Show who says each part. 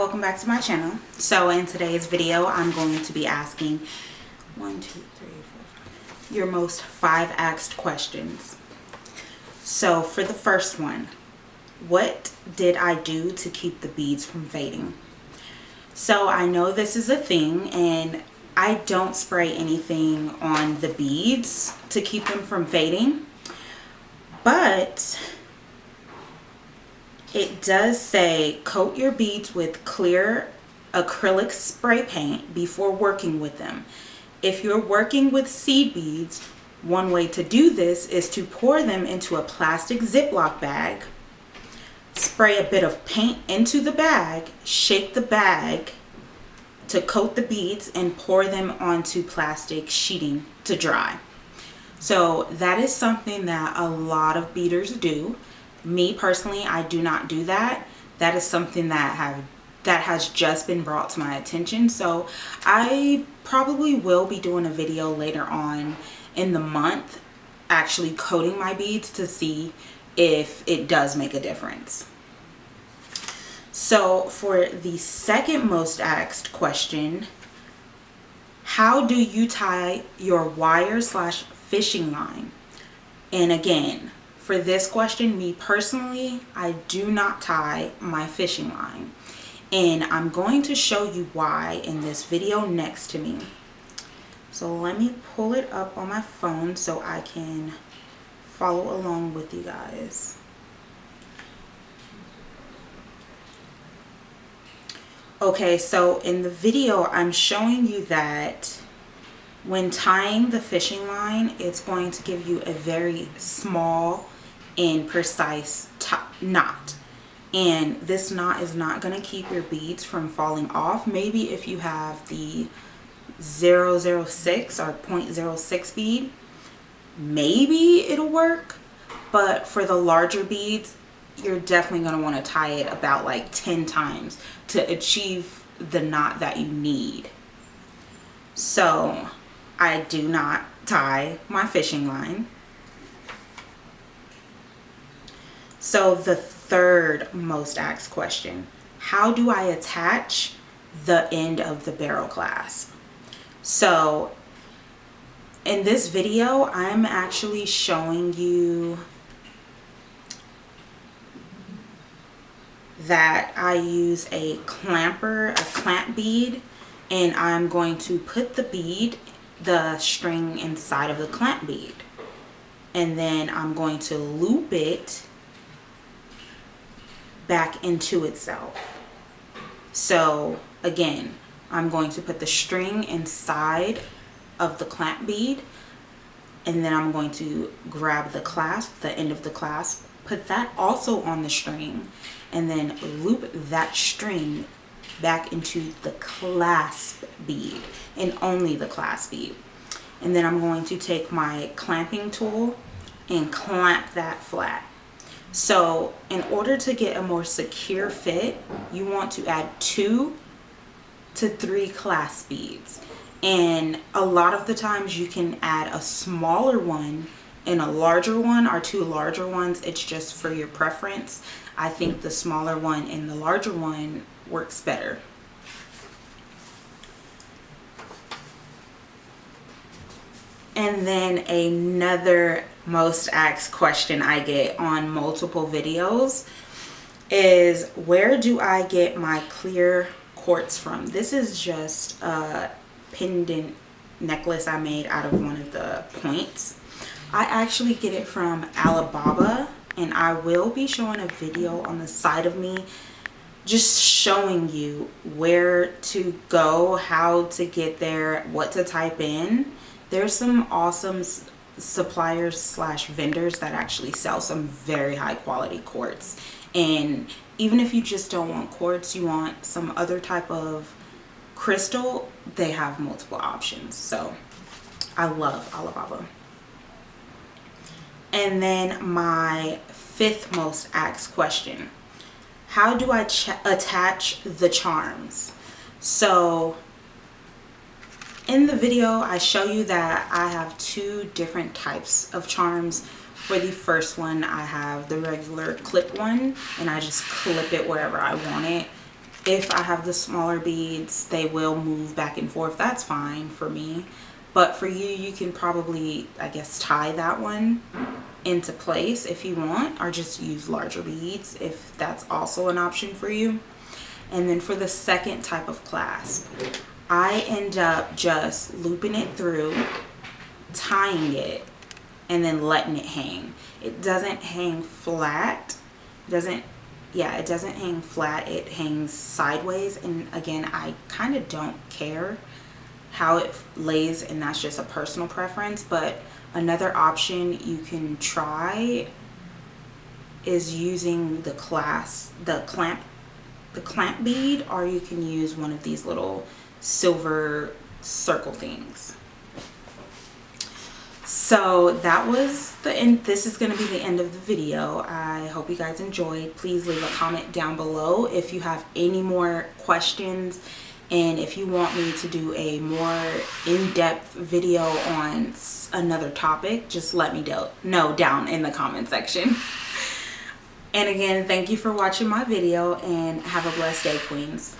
Speaker 1: welcome back to my channel. So in today's video, I'm going to be asking your most 5 asked questions. So for the first one, what did I do to keep the beads from fading? So I know this is a thing, and I don't spray anything on the beads to keep them from fading, but it does say coat your beads with clear acrylic spray paint before working with them. If you're working with seed beads, one way to do this is to pour them into a plastic Ziploc bag, spray a bit of paint into the bag, shake the bag to coat the beads, and pour them onto plastic sheeting to dry. So that is something that a lot of beaders do. Me personally, I do not do that. That is something that has just been brought to my attention. So I probably will be doing a video later on in the month actually coating my beads to see if it does make a difference. So for the second most asked question, how do you tie your wire/fishing line? And again, for this question, me personally, I do not tie my fishing line. And I'm going to show you why in this video next to me. So let me pull it up on my phone so I can follow along with you guys. Okay, so in the video, I'm showing you that when tying the fishing line, it's going to give you a very small and precise knot. And this knot is not going to keep your beads from falling off. Maybe if you have the 006 or 0.06 bead, maybe it'll work. But for the larger beads, you're definitely going to want to tie it about like 10 times to achieve the knot that you need. So I do not tie my fishing line. So the third most asked question, how do I attach the end of the barrel clasp? So in this video, I'm actually showing you that I use a clamp bead, and I'm going to put the string inside of the clamp bead, and then I'm going to loop it back into itself. So again, I'm going to put the string inside of the clamp bead, and then I'm going to grab the clasp, the end of the clasp, put that also on the string, and then loop that string back into the clasp bead, and only the clasp bead. And then I'm going to take my clamping tool and clamp that flat. So in order to get a more secure fit, you want to add 2 to 3 clasp beads. And a lot of the times you can add a smaller one and a larger one, or 2 larger ones. It's just for your preference. I think the smaller one and the larger one works better. And then another most asked question I get on multiple videos is, where do I get my clear quartz from? This is just a pendant necklace I made out of one of the points. I actually get it from Alibaba, and I will be showing a video on the side of me just showing you where to go, how to get there, what to type in. There's some awesome suppliers/vendors that actually sell some very high quality quartz. And even if you just don't want quartz, you want some other type of crystal, they have multiple options. So I love Alibaba. And then my 5th most asked question, how do I attach the charms? So in the video, I show you that I have 2 different types of charms. For the first one, I have the regular clip one, and I just clip it wherever I want it. If I have the smaller beads, they will move back and forth. That's fine for me. But for you, you can probably, I guess, tie that one into place if you want, or just use larger beads if that's also an option for you. And then for the second type of clasp, I end up just looping it through, tying it, and then letting it hang. It doesn't hang flat. It doesn't hang flat. It hangs sideways. And again, I kind of don't care how it lays, and that's just a personal preference. But another option you can try is using the clamp bead, or you can use one of these little silver circle things. So that was the end. This is going to be the end of the video. I hope you guys enjoyed. Please leave a comment down below if you have any more questions, and if you want me to do a more in-depth video on another topic, just let me know down in the comment section. And again, thank you for watching my video, and have a blessed day, queens.